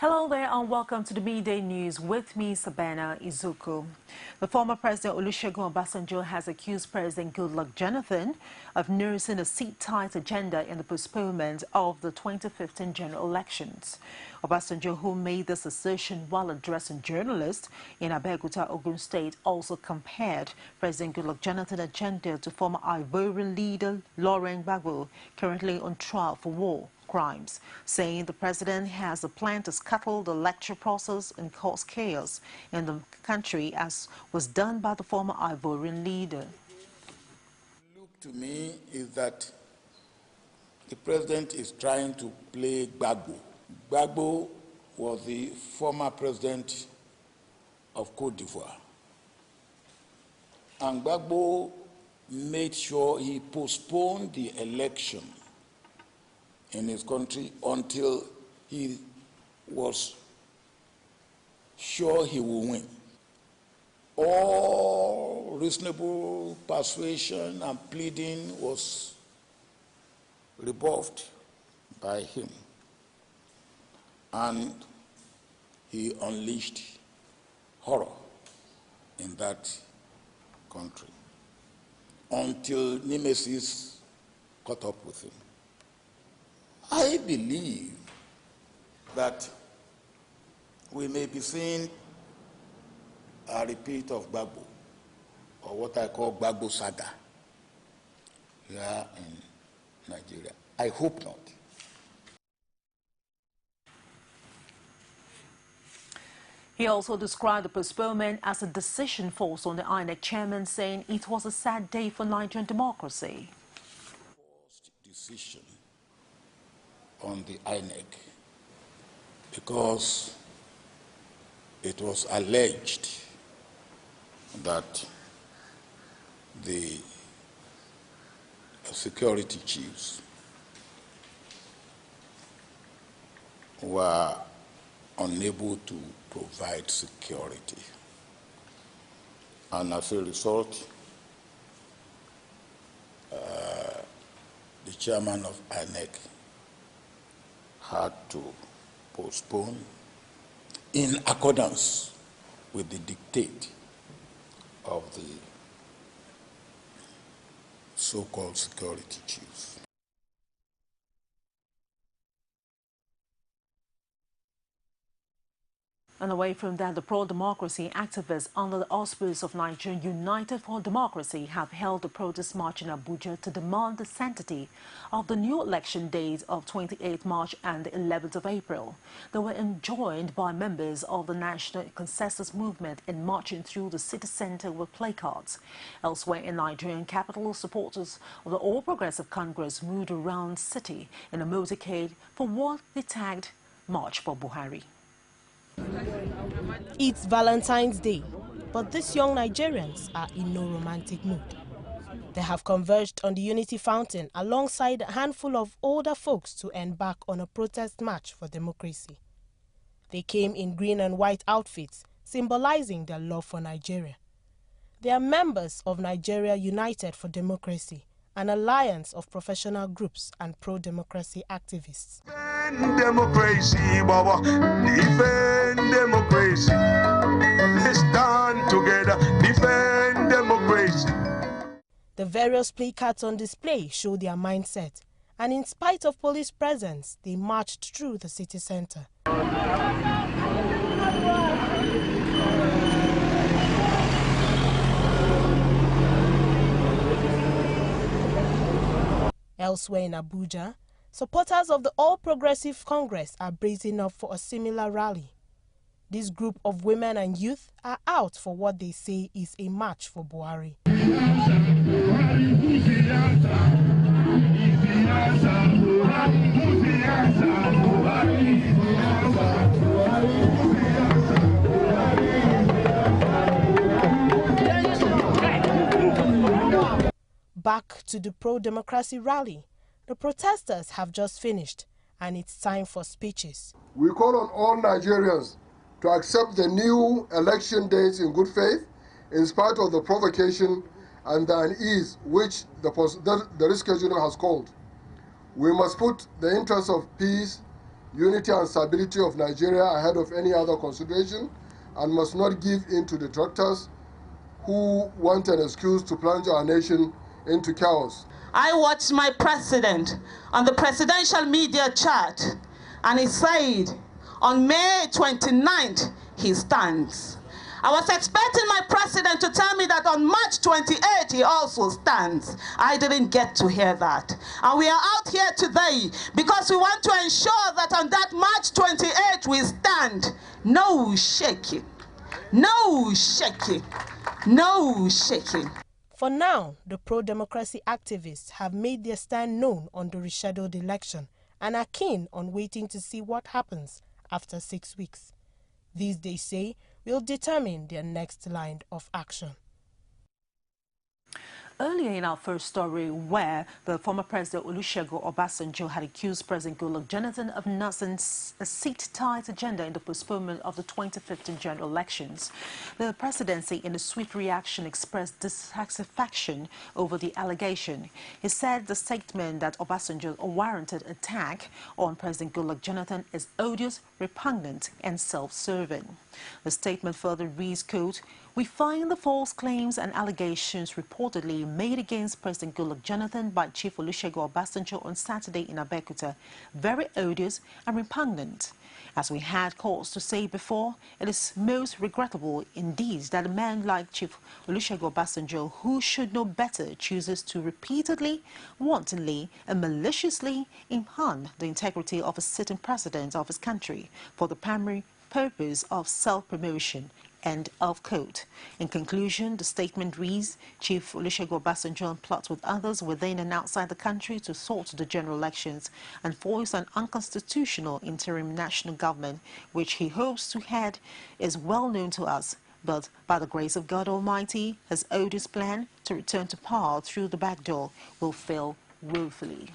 Hello there and welcome to the Midday News with me, Sabana Izuku. The former President Olusegun Obasanjo has accused President Goodluck Jonathan of nursing a seat-tight agenda in the postponement of the 2015 general elections. Obasanjo, who made this assertion while addressing journalists in Abeokuta, Ogun State, also compared President Goodluck Jonathan's agenda to former Ivorian leader Laurent Gbagbo, currently on trial for war crimes, saying the president has a plan to scuttle the electoral process and cause chaos in the country, as was done by the former Ivorian leader. Look to me is that the president is trying to play Gbagbo. Gbagbo was the former president of Côte d'Ivoire. And Gbagbo made sure he postponed the election in his country until he was sure he will win. All reasonable persuasion and pleading was rebuffed by him, and he unleashed horror in that country until Nemesis caught up with him. I believe that we may be seeing a repeat of Gbagbo, or what I call Gbagbo saga, here in Nigeria. I hope not. He also described the postponement as a decision forced on the INEC chairman, saying it was a sad day for Nigerian democracy. Forced decision on the INEC because it was alleged that the security chiefs were unable to provide security, and as a result, the chairman of INEC had to postpone in accordance with the dictate of the so-called security chiefs. And away from that, the pro-democracy activists under the auspices of Nigeria United for Democracy have held a protest march in Abuja to demand the sanctity of the new election dates of 28th March and the 11th of April. They were enjoined by members of the National Consensus Movement in marching through the city center with placards. Elsewhere in Nigerian capital, supporters of the All Progressive Congress moved around the city in a motorcade for what they tagged March for Buhari. It's Valentine's Day, but these young Nigerians are in no romantic mood. They have converged on the Unity Fountain alongside a handful of older folks to embark on a protest march for democracy. They came in green and white outfits, symbolizing their love for Nigeria. They are members of Nigeria United for Democracy, an alliance of professional groups and pro-democracy activists. Defend democracy, Baba. Defend democracy. Let's stand together. Defend democracy. The various placards on display show their mindset, and in spite of police presence, they marched through the city center. Elsewhere in Abuja, supporters of the All Progressive Congress are bracing up for a similar rally. This group of women and youth are out for what they say is a march for Buhari. Back to the pro-democracy rally. The protesters have just finished, and it's time for speeches. We call on all Nigerians to accept the new election dates in good faith, in spite of the provocation and the unease which the rescheduling has called. We must put the interests of peace, unity and stability of Nigeria ahead of any other consideration, and must not give in to detractors who want an excuse to plunge our nation into chaos. I watched my president on the presidential media chat, and he said on May 29th he stands. I was expecting my president to tell me that on March 28th he also stands. I didn't get to hear that. And we are out here today because we want to ensure that on that March 28th we stand. No shaking. No shaking. No shaking. For now, the pro-democracy activists have made their stand known on the rescheduled election and are keen on waiting to see what happens after 6 weeks. These, they say, will determine their next line of action. Earlier in our first story, where the former President Olusegun Obasanjo had accused President Goodluck Jonathan of nursing a seat-tight agenda in the postponement of the 2015 general elections, the presidency, in a swift reaction, expressed dissatisfaction over the allegation. He said the statement that Obasanjo's unwarranted attack on President Goodluck Jonathan is odious, repugnant, and self-serving. The statement further reads, quote, "We find the false claims and allegations reportedly made against President Goodluck Jonathan by Chief Olusegun Obasanjo on Saturday in Abeokuta very odious and repugnant. As we had cause to say before, it is most regrettable indeed that a man like Chief Olusegun Obasanjo, who should know better, chooses to repeatedly, wantonly, and maliciously impugn the integrity of a sitting president of his country for the primary purpose of self-promotion." End of quote. In conclusion, the statement reads, Chief Olusegun Obasanjo plots with others within and outside the country to thwart the general elections and force an unconstitutional interim national government, which he hopes to head, is well known to us. But by the grace of God Almighty, his odious plan to return to power through the back door will fail woefully.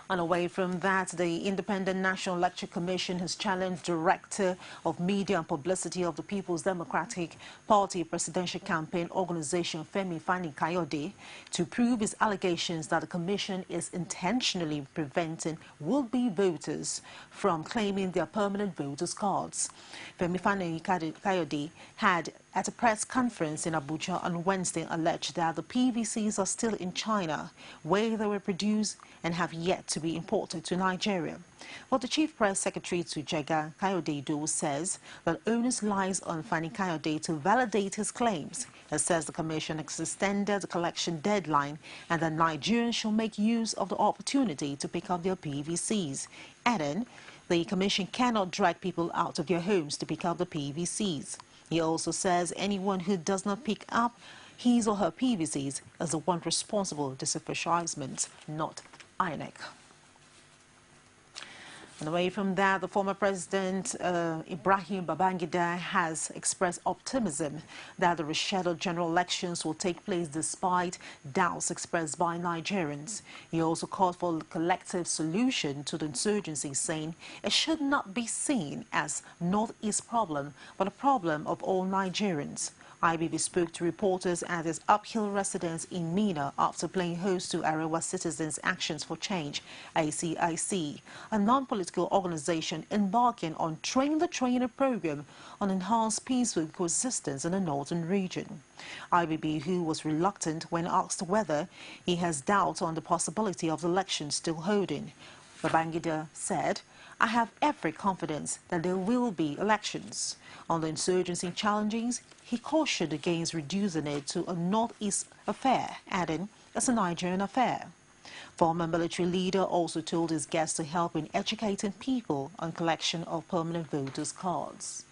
And away from that, the Independent National Electoral Commission has challenged Director of Media and Publicity of the People's Democratic Party Presidential Campaign Organization, Femi Fani-Kayode, to prove his allegations that the Commission is intentionally preventing would-be voters from claiming their permanent voters' cards. Femi Fani-Kayode had, at a press conference in Abuja on Wednesday, alleged that the PVCs are still in China, where they were produced and have yet to be imported to Nigeria. But the Chief Press Secretary to Jega, Kayode Do, says that onus lies on Fani Kayode to validate his claims. It says the Commission has extended the collection deadline and that Nigerians shall make use of the opportunity to pick up their PVCs. Adding, the Commission cannot drag people out of their homes to pick up the PVCs. He also says anyone who does not pick up his or her PVCs is the one responsible for disenfranchisement, not INEC. And away from that, the former president, Ibrahim Babangida, has expressed optimism that the rescheduled general elections will take place despite doubts expressed by Nigerians. He also called for a collective solution to the insurgency, saying it should not be seen as Northeast problem, but a problem of all Nigerians. IBB spoke to reporters at his uphill residence in Mina after playing host to Arewa Citizens Actions for Change, ACIC, a non-political organization embarking on Train the Trainer program on enhanced peaceful coexistence in the northern region. IBB, who was reluctant when asked whether he has doubt on the possibility of the election still holding, Babangida said, "I have every confidence that there will be elections." On the insurgency challenges, he cautioned against reducing it to a Northeast affair, adding, "It's a Nigerian affair." Former military leader also told his guests to help in educating people on collection of permanent voters' cards.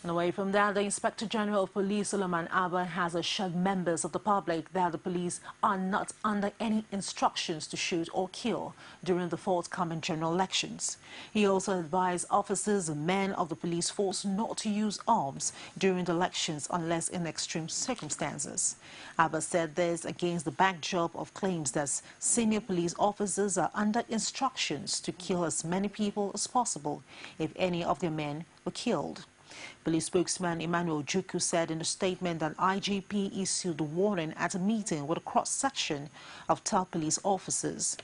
And away from that, the Inspector General of Police, Suleiman Abba, has assured members of the public that the police are not under any instructions to shoot or kill during the forthcoming general elections. He also advised officers and men of the police force not to use arms during the elections unless in extreme circumstances. Abba said this against the backdrop of claims that senior police officers are under instructions to kill as many people as possible if any of their men were killed. Police spokesman Emmanuel Juku said in a statement that IGP issued the warning at a meeting with a cross-section of top police officers.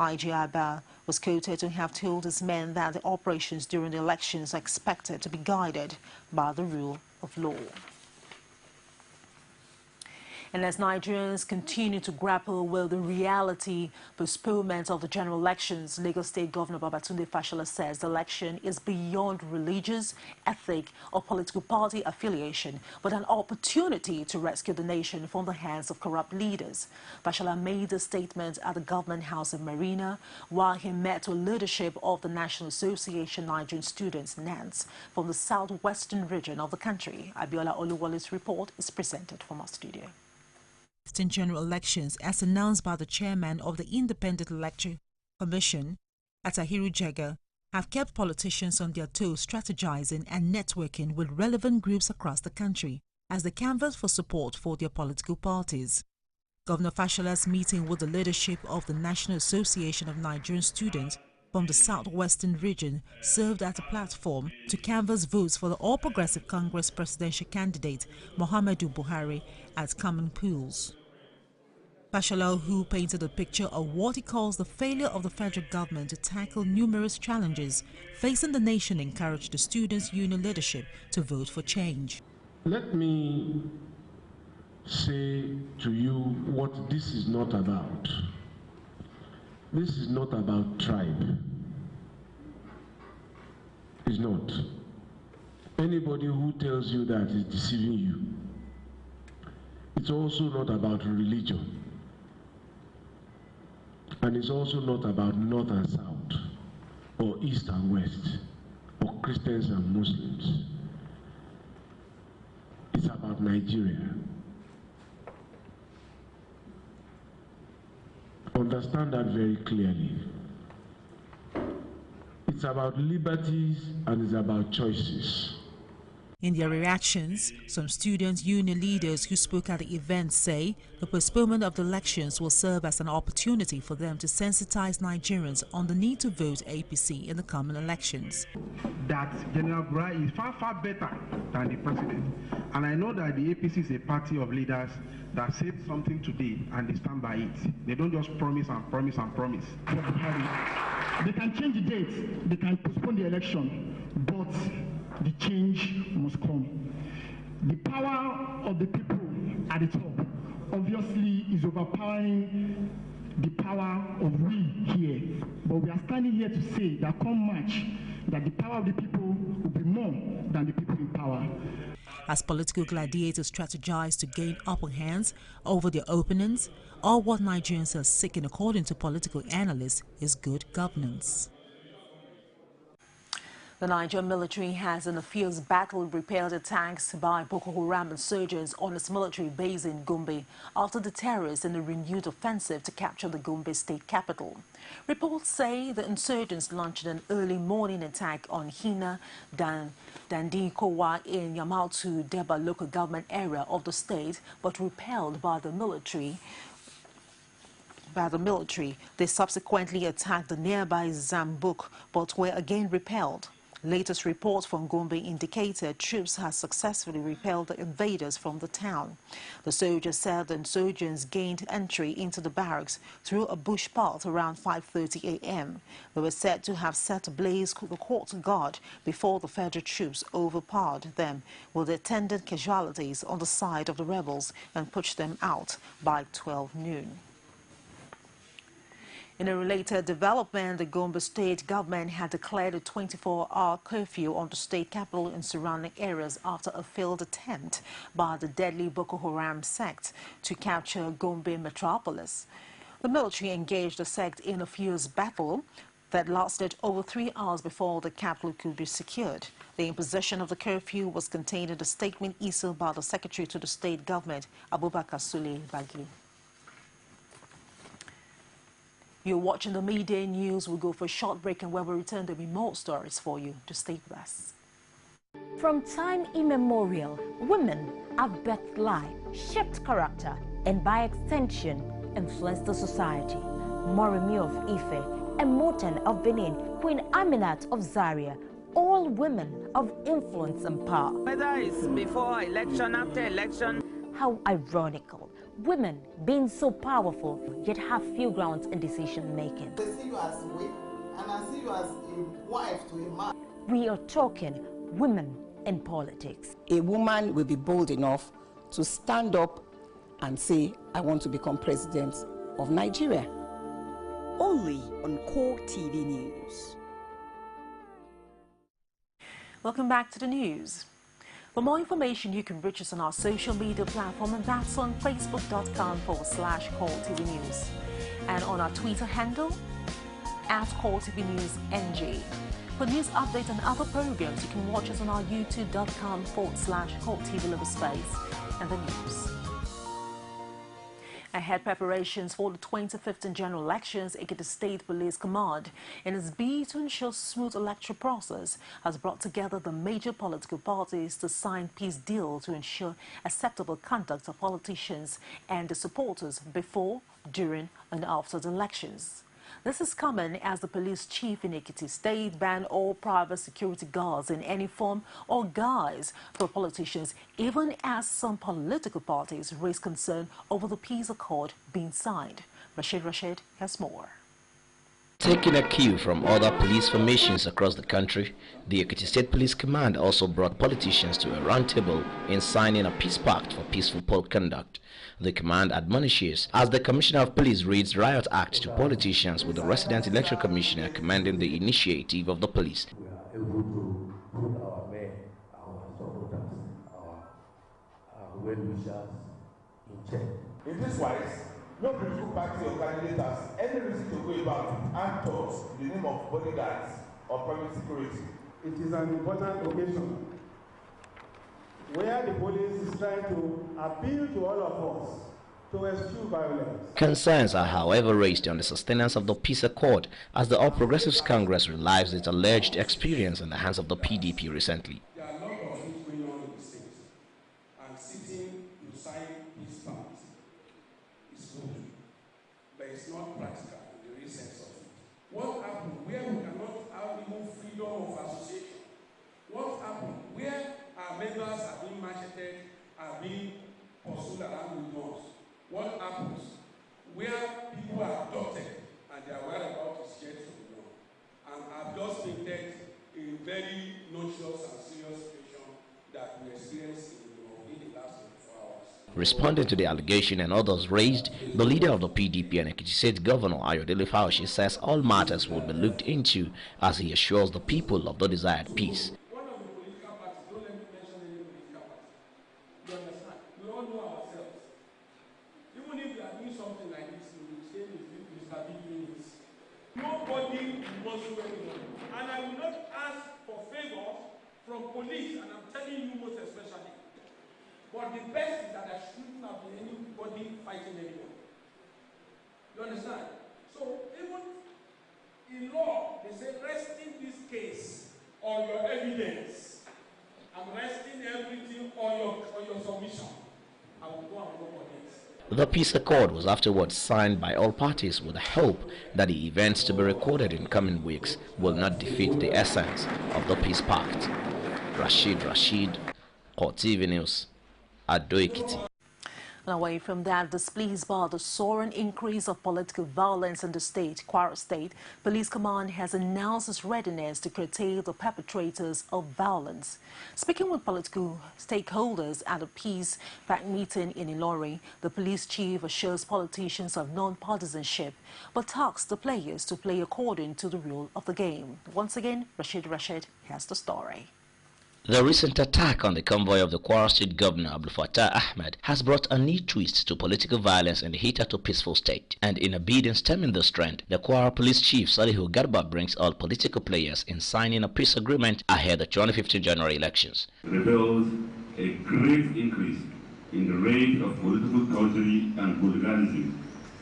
IG Abba was quoted to have told his men that the operations during the elections are expected to be guided by the rule of law. And as Nigerians continue to grapple with the reality postponement of the general elections, Lagos State Governor Babatunde Fashola says the election is beyond religious, ethnic or political party affiliation, but an opportunity to rescue the nation from the hands of corrupt leaders. Fashola made the statement at the Government House in Marina while he met with leadership of the National Association Nigerian Students, NANS, from the southwestern region of the country. Abiola Oluwale's report is presented from our studio. General elections, as announced by the chairman of the Independent Electoral Commission, Atahiru Jega, have kept politicians on their toes, strategizing and networking with relevant groups across the country as they canvass for support for their political parties. Governor Fashola's meeting with the leadership of the National Association of Nigerian Students from the southwestern region served as a platform to canvass votes for the All Progressive Congress presidential candidate Muhammadu Buhari at common pools. Fashola, who painted a picture of what he calls the failure of the federal government to tackle numerous challenges facing the nation, encouraged the students' union leadership to vote for change. Let me say to you what this is not about. This is not about tribe. It's not. Anybody who tells you that is deceiving you. It's also not about religion. And it's also not about North and South, or East and West, or Christians and Muslims. It's about Nigeria. Understand that very clearly. It's about liberties and it's about choices. In their reactions, some student union leaders who spoke at the event say the postponement of the elections will serve as an opportunity for them to sensitize Nigerians on the need to vote APC in the coming elections. That General Buhari is far, far better than the president. And I know that the APC is a party of leaders that said something today and they stand by it. They don't just promise and promise and promise. They can change the date, they can postpone the election, but the change must come. The power of the people at the top obviously is overpowering the power of we here. But we are standing here to say that come March, that the power of the people will be more than the people in power. As political gladiators strategize to gain upper hands over their opponents, all what Nigerians are seeking, according to political analysts, is good governance. The Nigerian military has, in a fierce battle, repelled attacks by Boko Haram insurgents on its military base in Gumby after the terrorists in a renewed offensive to capture the Gumby state capital. Reports say the insurgents launched an early morning attack on Hina Dandikowa in Yamautu Deba local government area of the state, but repelled by the military. They subsequently attacked the nearby Zambuk, but were again repelled. Latest reports from Gumby indicated troops had successfully repelled the invaders from the town. The soldiers said the insurgents gained entry into the barracks through a bush path around 5:30 a.m. They were said to have set ablaze the court guard before the federal troops overpowered them with attendant casualties on the side of the rebels and pushed them out by 12 noon. In a related development, the Gumby state government had declared a 24-hour curfew on the state capital and surrounding areas after a failed attempt by the deadly Boko Haram sect to capture Gumby metropolis. The military engaged the sect in a fierce battle that lasted over 3 hours before the capital could be secured. The imposition of the curfew was contained in the statement issued by the Secretary to the state government, Abubakar Sule Bagi. You're watching the Midday News. We'll go for a short break, and when we return, there'll be more stories for you. To stay with us. From time immemorial, women have birthed life, shaped character, and by extension, influenced the society. Moremi of Ife, Emoten of Benin, Queen Aminat of Zaria, all women of influence and power. Whether it's before election, after election. How ironical. women being so powerful yet have few grounds in decision making. They see you as a wife, and I see you as a wife to a man. We are talking women in politics. A woman will be bold enough to stand up and say, I want to become president of Nigeria. Only on CoreTV News. Welcome back to the news. For more information, you can reach us on our social media platform, and that's on facebook.com/CoreTV News. And on our Twitter handle, @CoreTV News NG. For news updates and other programs, you can watch us on our youtube.com/CoreTV_space and the news. Ahead preparations for the 2015 general elections, Ekiti State Police Command, in its bid to ensure smooth electoral process, has brought together the major political parties to sign peace deal to ensure acceptable conduct of politicians and their supporters before, during, and after the elections. This is coming as the police chief in Ekiti State banned all private security guards in any form or guise for politicians, even as some political parties raise concern over the peace accord being signed. Rashid has more. Taking a cue from other police formations across the country, the Ekiti State Police Command also brought politicians to a roundtable in signing a peace pact for peaceful poll conduct. The command admonishes as the Commissioner of Police reads Riot Act to politicians, with the Resident Electoral Commissioner commending the initiative of the police. We are able to put our men, our supporters, our well-wishers in check. In this wise, no political party or candidate has any reason to go about with armed thugs in the name of bodyguards or private security. It is an important occasion where the police is trying to appeal to all of us to eschew violence. Concerns are, however, raised on the sustenance of the peace accord as the All Progressives Congress relives its alleged experience in the hands of the PDP recently. There are a lot of things going on in the state, and sitting to sign peace pact is good, but it's not practical in the real sense of it. What happened where we cannot have even freedom of association? What happened where our members are being macheted, are being pursued around with guns? What happens where people are abducted and their whereabouts is yet to be known? And I've just painted a very noxious and serious situation that we experienced in the last 24 hours. Responding to the allegation and others raised, the leader of the PDP and Ekiti State Governor Ayodele Fauci says all matters will be looked into as he assures the people of the desired peace. Nobody wants to anyone. And I will not ask for favor from police, and I'm telling you most especially. But the best is that there shouldn't have been anybody fighting anyone. You understand? So even in law, they say resting this case on your evidence. I'm resting everything on your submission. I will go and work on it. The peace accord was afterwards signed by all parties with the hope that the events to be recorded in coming weeks will not defeat the essence of the peace pact. Rashid, CoreTV News, Ado Ekiti. And away from that, displeased by the soaring increase of political violence in the state, Kwara State Police Command has announced its readiness to curtail the perpetrators of violence. Speaking with political stakeholders at a peace pact meeting in Ilorin, the police chief assures politicians of non-partisanship, but asks the players to play according to the rule of the game. Once again, Rashid has the story. The recent attack on the convoy of the Kwara State Governor Abdul Fattah Ahmed has brought a new twist to political violence in the hitherto peaceful state. And in a bid in stemming this trend, the Kwara Police Chief Salihu Garba brings all political players in signing a peace agreement ahead of the 2015 general elections. Reveals a great increase in the rate of political torture and hooliganism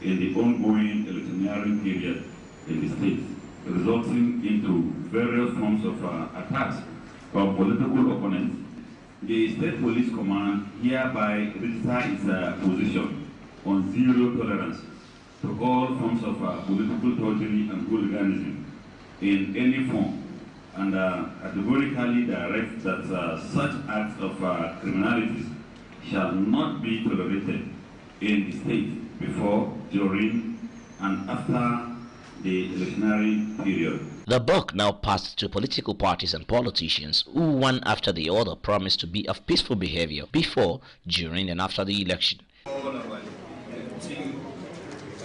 in the ongoing electioneering period in the state, resulting into various forms of attacks of political opponents. The State Police Command hereby registers its position on zero tolerance to all forms of political torture and hooliganism in any form, and categorically directs that such acts of criminality shall not be tolerated in the state before, during, and after the electionary period. The buck now passed to political parties and politicians who one after the other promised to be of peaceful behavior before, during, and after the election. All our team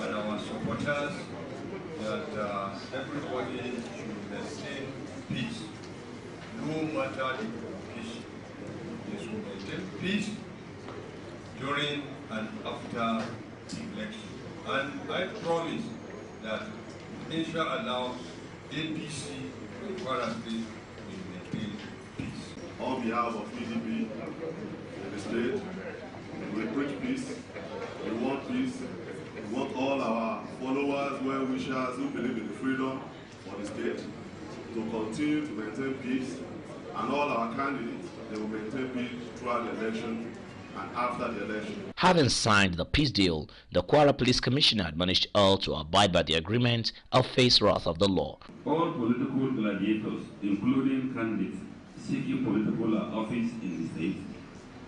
and our supporters that everybody should maintain peace, no matter the provocation. They should maintain peace during and after the election. And I promise that inshallah, APC in Kwara State will maintain peace. On behalf of PDP in the state, we preach peace, we want peace, we want all our followers, well-wishers who believe in the freedom for the state to continue to maintain peace, and all our candidates, they will maintain peace throughout the election and after the election. Having signed the peace deal, the Kwara Police Commissioner admonished all to abide by the agreement or face wrath of the law. All political gladiators, including candidates seeking political office in the state,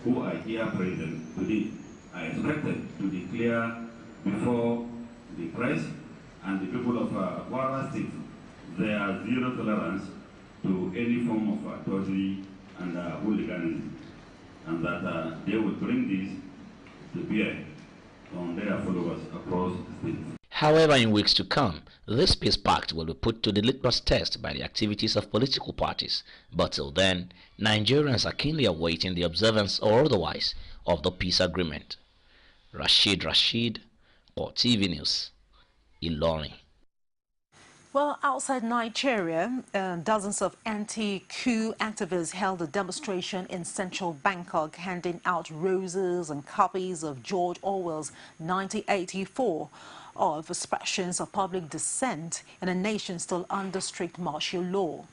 who are here present today, are expected to declare before the press and the people of Kwara State their zero tolerance to any form of torture and hooliganism, and that they will bring this to bear on their followers across the state. However, in weeks to come, this peace pact will be put to the litmus test by the activities of political parties. But till then, Nigerians are keenly awaiting the observance or otherwise of the peace agreement. Rashid, CoreTV News, Ilorin. Well, outside Nigeria, dozens of anti-coup activists held a demonstration in central Bangkok, handing out roses and copies of George Orwell's 1984 of expressions of public dissent in a nation still under strict martial law.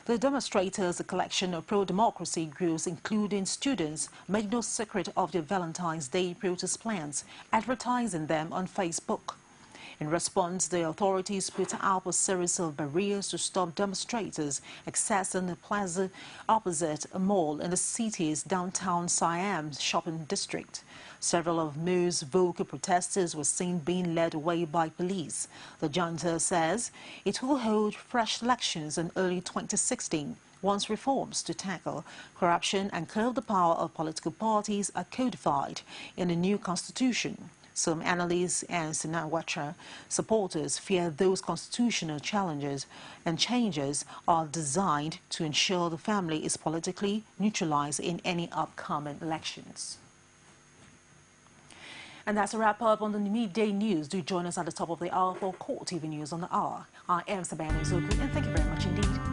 The demonstrators, a collection of pro-democracy groups, including students, made no secret of their Valentine's Day protest plans, advertising them on Facebook. In response, the authorities put up a series of barriers to stop demonstrators accessing the plaza opposite a mall in the city's downtown Siam shopping district. Several of most vocal protesters were seen being led away by police. The junta says it will hold fresh elections in early 2016 once reforms to tackle corruption and curb the power of political parties are codified in a new constitution. Some analysts and Sinawatra supporters fear those constitutional challenges and changes are designed to ensure the family is politically neutralized in any upcoming elections. And that's a wrap-up on the midday news. Do join us at the top of the hour for CoreTV News on the Hour. I am Sabana Zoku, and thank you very much indeed